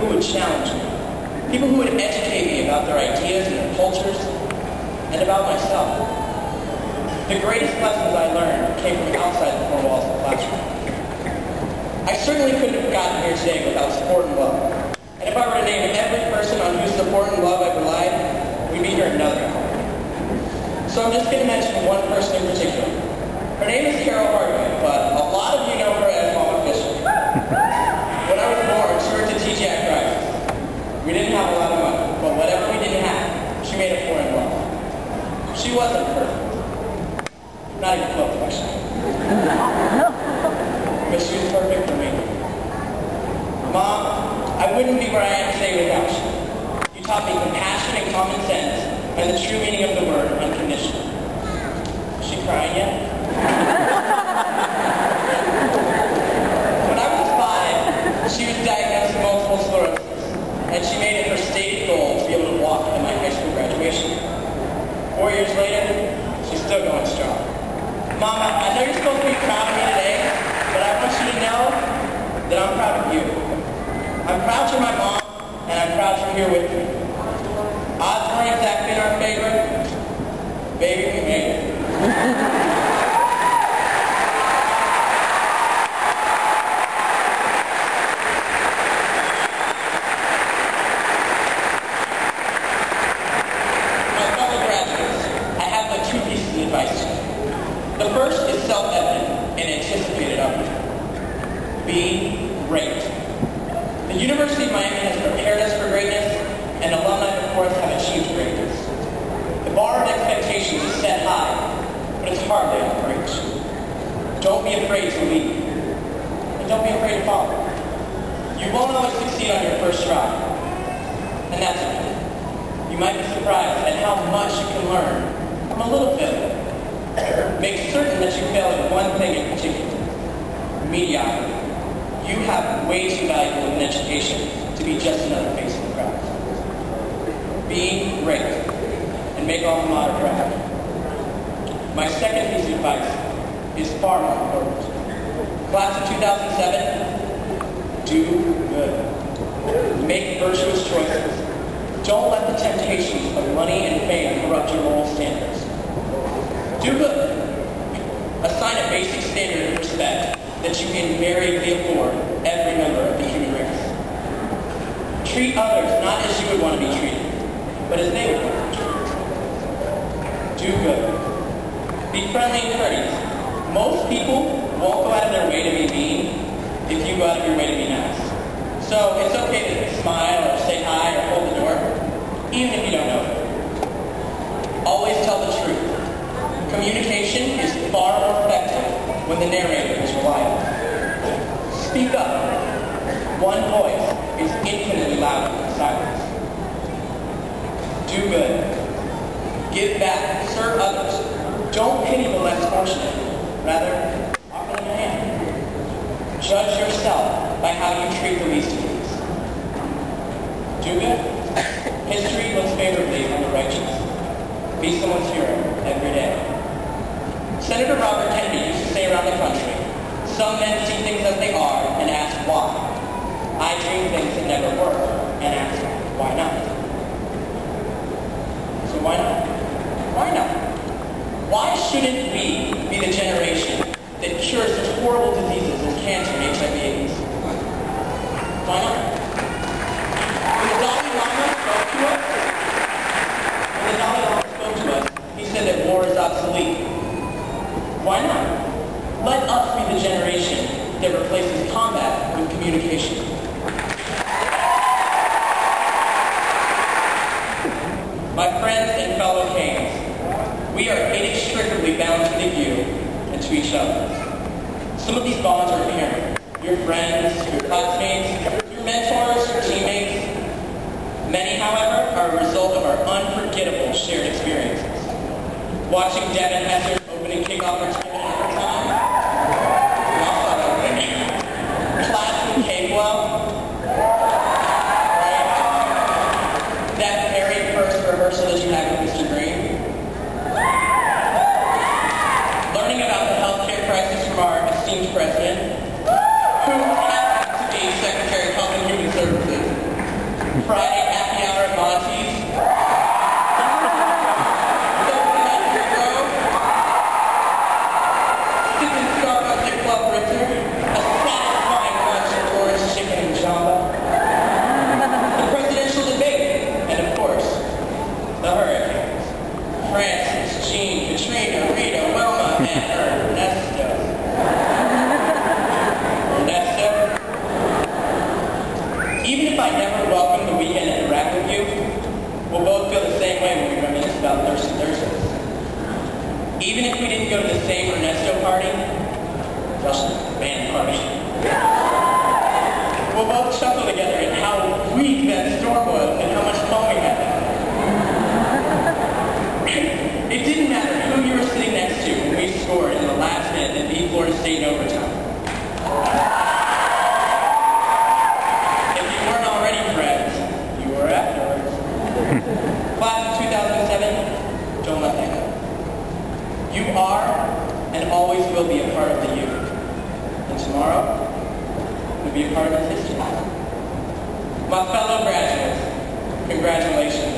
who would challenge me, people who would educate me about their ideas and their cultures, and about myself. The greatest lessons I learned came from outside the four walls of the classroom. I certainly couldn't have gotten here today without support and love. And if I were to name every person on whose support and love I've relied, we'd be here another hour. So I'm just going to mention one person in particular. Her name is Carol Hartman, but a lot of you know her as Mama Fisher. When I was born, she worked at TGI Fridays. We didn't have a lot of money, but whatever we didn't have, she made it for and well. She wasn't perfect. Not even close, actually. But she was perfect for me. Mom, I wouldn't be where I am today without you. You taught me compassion and common sense, and the true meaning of the word unconditional. Is she crying yet? When I was 5, she was diagnosed with multiple sclerosis, and she made it her stated goal to be able to walk at my high school graduation. 4 years later, she's still going strong. Mom, I know you're supposed to be proud of me today, but I want you to know that I'm proud of you. I'm proud you're my mom, and I'm proud you're here with me. Odds weren't exactly in our favor. Baby, we made it. My fellow graduates, I have but 2 pieces of advice to you. The first is self-evident and anticipated of you. Be great. The University of Miami has prepared us for greatness, and alumni before us have achieved greatness. The bar of expectations is set high, but it's hardly on the bridge. Don't be afraid to lead, and don't be afraid to follow. You won't always succeed on your first try, and that's okay. You might be surprised at how much you can learn from a little failure. Make certain that you fail at one thing in particular: mediocrity. You have way too valuable an education to be just another face in the crowd. Be great and make alma mater proud. My second piece of advice is far more important. Class of 2007, do good. Make virtuous choices. Don't let the temptations of money and fame corrupt your moral standards. Do good. Assign a basic standard of respect that you can invariably afford every member of the human race. Treat others not as you would want to be treated, but as they would want to be treated. Do good. Be friendly and courteous. Most people won't go out of their way to be mean if you go out of your way to be nice. So it's okay to smile or say hi or hold the door, even if you don't know it. Always tell the truth. Communication is far more effective when the narrator is reliable. Speak up. One voice is infinitely louder than silence. Do good. Give back. Serve others. Don't pity the less fortunate. Rather, offer them a hand. Judge yourself by how you treat the least of these. Do good. History looks favorably on the righteous. Be someone's hero every day. Senator Robert Kennedy used to say around the country, some men see things as they are and ask why. I dream things that never were and ask why not. So why not? Why not? Why shouldn't we be the generation that cures such horrible diseases as cancer and HIV/AIDS? Why not? When the Dalai Lama spoke to us, he said that war is obsolete. Why not? Let us be the generation that replaces combat with communication. My friends and fellow Canes, we are inextricably bound to you and to each other. Some of these bonds are apparent. Your friends, your classmates, your mentors, your teammates. Many, however, are a result of our unforgettable shared experiences. Watching Devin Hesser opening kickoff return in overtime. We all saw that opening. Class in K-12. Right? That very first rehearsal that you had with Mr. Green. Learning about the healthcare crisis from our esteemed president, who happens to be Secretary of Health and Human Services. state in overtime. If you weren't already friends, you were afterwards. Class of 2007, don't let that go. You are and always will be a part of the youth. And tomorrow will be a part of its history. My fellow graduates, congratulations.